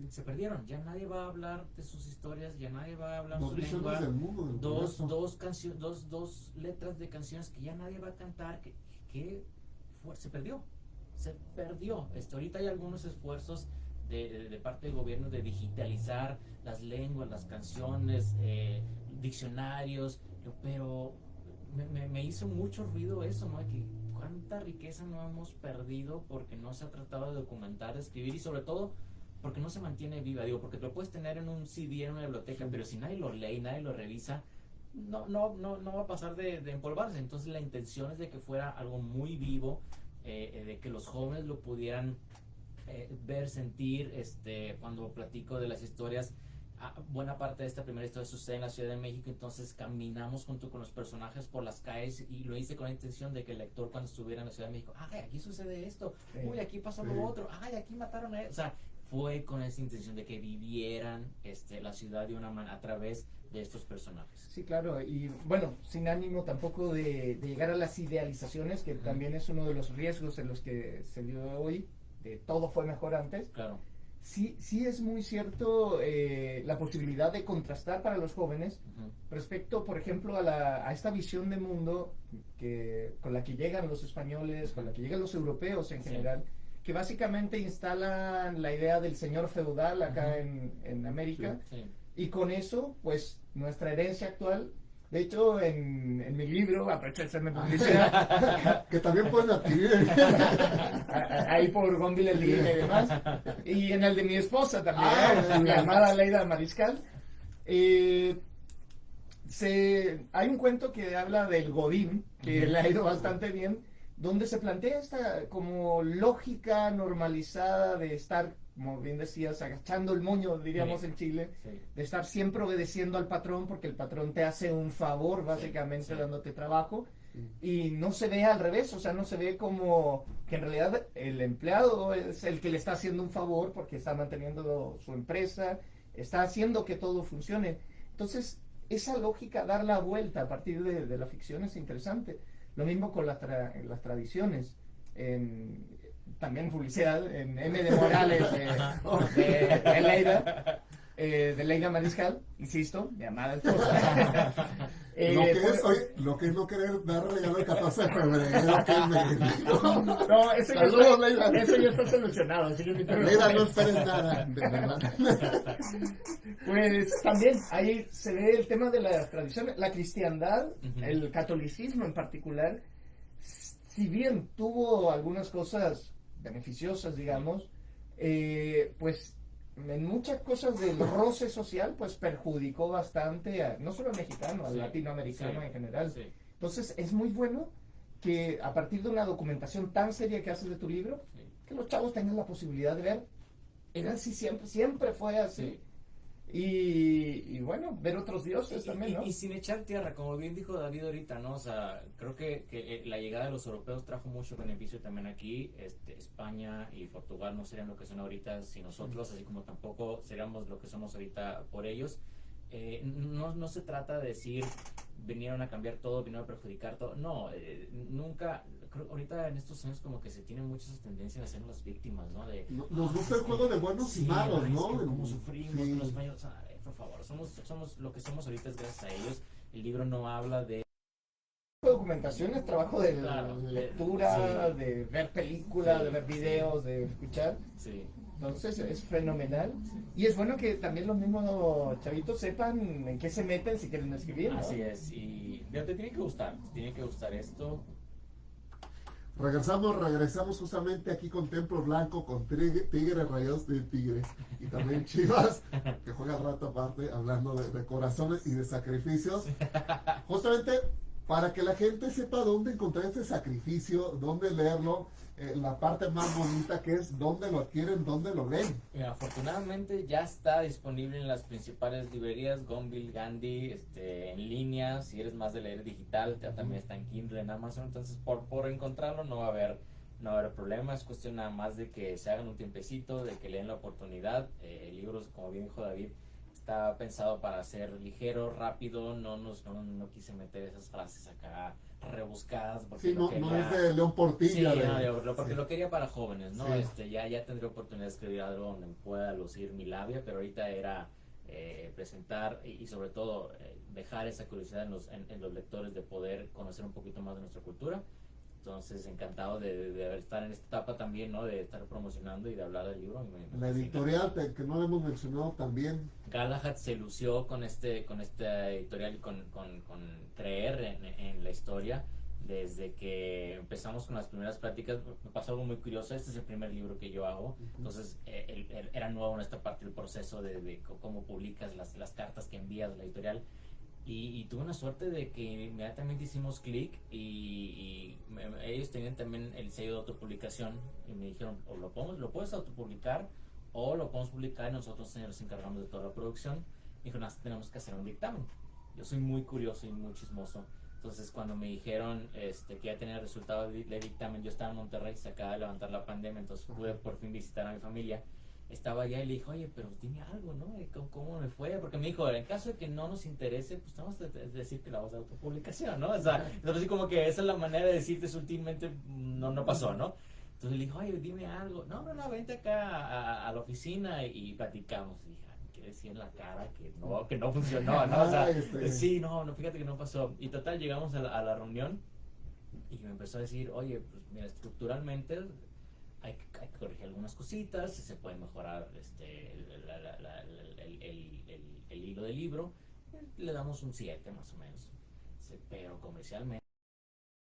S1: se perdieron. Ya nadie va a hablar de sus historias, ya nadie va a hablar su lengua. Dos letras de canciones que ya nadie va a cantar, que se perdió. Ahorita hay algunos esfuerzos de parte del gobierno de digitalizar las lenguas, las canciones, diccionarios, pero me hizo mucho ruido eso, ¿no? Que cuánta riqueza no hemos perdido porque no se ha tratado de documentar, de escribir, y sobre todo porque no se mantiene viva. Digo, porque lo puedes tener en un CD, en una biblioteca, pero si nadie lo lee, nadie lo revisa, no va a pasar de empolvarse. Entonces la intención es de que fuera algo muy vivo, de que los jóvenes lo pudieran ver, sentir. Cuando platico de las historias, buena parte de esta primera historia sucede en la Ciudad de México, entonces caminamos junto con los personajes por las calles, y lo hice con la intención de que el lector, cuando estuviera en la Ciudad de México, ay, aquí sucede esto, uy, aquí pasó lo otro, ay, aquí mataron a él. O sea, fue con esa intención de que vivieran la ciudad de una manera a través de estos personajes.
S2: Sí, claro, y bueno, sin ánimo tampoco de llegar a las idealizaciones, que también es uno de los riesgos en los que se vio hoy, de todo fue mejor antes.
S1: Claro.
S2: Sí es muy cierto la posibilidad de contrastar para los jóvenes respecto, por ejemplo, a esta visión de mundo con la que llegan los españoles, con la que llegan los europeos en general, que básicamente instalan la idea del señor feudal acá en América,
S1: Sí.
S2: y con eso, pues, nuestra herencia actual. De hecho, en mi libro, aprovecho de hacerme publicidad,
S3: Que también pueden adquirir.
S2: ahí por Gonville el Línea y demás, y en el de mi esposa también,
S3: Ah,
S2: la amada Leida Mariscal, hay un cuento que habla del Godín, que le ha ido bastante bien, donde se plantea esta como lógica normalizada de estar, como bien decías, agachando el moño, diríamos
S1: Sí.
S2: en Chile,
S1: Sí.
S2: de estar siempre obedeciendo al patrón porque el patrón te hace un favor básicamente
S1: Sí.
S2: dándote trabajo, y no se ve al revés, o sea, no se ve como que en realidad el empleado es el que le está haciendo un favor porque está manteniendo su empresa, está haciendo que todo funcione. Entonces, esa lógica, dar la vuelta a partir de la ficción es interesante. Lo mismo con las tradiciones. También publicidad en M. de Morales de Leida Mariscal, insisto, mi amada esposa.
S3: Lo que es no querer dar regalo el 14 de febrero.
S2: No, eso
S3: Saludos, Leida.
S2: eso ya está solucionado, así que ni te
S3: Leida, no
S2: preocupes.
S3: esperes nada, de verdad.
S2: Pues también ahí se ve el tema de las tradiciones, la cristiandad,
S1: Ujú.
S2: el catolicismo en particular, si bien tuvo algunas cosas beneficiosas, digamos, pues en muchas cosas del roce social, pues perjudicó bastante, no solo al mexicano, al
S1: Sí,
S2: latinoamericano
S1: sí,
S2: en general.
S1: sí,
S2: Entonces es muy bueno que a partir de una documentación tan seria que haces de tu libro,
S1: sí.
S2: que los chavos tengan la posibilidad de ver, era así siempre fue así.
S1: Sí.
S2: Y bueno, ver otros dioses también, ¿no?
S1: Y sin echar tierra, como bien dijo David ahorita, ¿no? O sea, creo que la llegada de los europeos trajo mucho beneficio también aquí. España y Portugal no serían lo que son ahorita sin nosotros, así como tampoco seríamos lo que somos ahorita por ellos. No se trata de decir vinieron a cambiar todo, vinieron a perjudicar todo. No, nunca. Creo ahorita en estos años como que se tienen muchas tendencias a ser las víctimas, ¿no?
S3: Nos gusta el juego de buenos y malos,
S1: es
S3: ¿no?
S1: que cómo sufrimos
S3: Sí.
S1: con los españoles. Por favor, somos lo que somos ahorita es gracias a ellos. El libro no habla de
S2: Documentación es trabajo de
S1: Claro.
S2: lectura,
S1: Sí.
S2: de ver películas,
S1: Sí.
S2: de ver videos, de escuchar.
S1: sí,
S2: Entonces es fenomenal. Y es bueno que también los mismos chavitos sepan en qué se meten si quieren escribir, ¿no?
S1: así es. Y te tiene que gustar esto.
S3: Regresamos justamente aquí con Templo Blanco, con Tigres Rayados de Tigres y también Chivas, que juega al rato aparte, hablando de corazones y de sacrificios. Justamente para que la gente sepa dónde encontrar este sacrificio, dónde leerlo, la parte más bonita que es dónde lo adquieren, dónde lo leen.
S1: Mira, afortunadamente ya está disponible en las principales librerías, Gonville, Gandhi, en línea. Si eres más de leer digital, ya también está en Kindle, en Amazon. Entonces, por encontrarlo no va a haber problema. Es cuestión nada más de que se hagan un tiempecito, de que leen la oportunidad. El libro, como bien dijo David, está pensado para ser ligero, rápido. No quise meter esas frases acá rebuscadas porque
S3: Sí, no es de León Portilla.
S1: Sí, porque
S3: sí.
S1: lo quería para jóvenes, ¿no?
S3: Sí.
S1: Ya tendré oportunidad de escribir algo donde pueda lucir mi labia, pero ahorita era presentar y sobre todo dejar esa curiosidad en los lectores de poder conocer un poquito más de nuestra cultura. Entonces, encantado de estar en esta etapa también, ¿no? De estar promocionando y de hablar del libro.
S3: La editorial que no hemos mencionado también.
S1: Galahad se lució con esta editorial y con creer en la historia. Desde que empezamos con las primeras pláticas, me pasó algo muy curioso. Este es el primer libro que yo hago. Entonces, era nuevo en esta parte del proceso de cómo publicas las cartas que envías a la editorial. Y tuve una suerte de que inmediatamente hicimos clic y ellos tenían también el sello de autopublicación y me dijeron, o lo puedes autopublicar o lo podemos publicar y nosotros nos encargamos de toda la producción. Me dijeron, tenemos que hacer un dictamen. Yo soy muy curioso y muy chismoso. Entonces cuando me dijeron que ya tenía el resultado del dictamen, yo estaba en Monterrey, se acaba de levantar la pandemia, entonces pude por fin visitar a mi familia. Estaba allá y le dijo, oye, pero dime algo, ¿no? ¿Cómo me fue? Porque me dijo, en caso de que no nos interese, pues tenemos que decir que la vamos a autopublicación, ¿no? O sea, entonces así como que esa es la manera de decirte sutilmente, no pasó, ¿no? Entonces le dijo, oye, dime algo. No, vente acá a la oficina y platicamos. Y dije, ¿qué decía en la cara? Que no funcionó, ¿no? O sea, sí, no, fíjate que no pasó. Y total, llegamos a la reunión y me empezó a decir, oye, pues mira, estructuralmente hay que corregir algunas cositas, se puede mejorar el hilo del libro, le damos un 7 más o menos. Pero comercialmente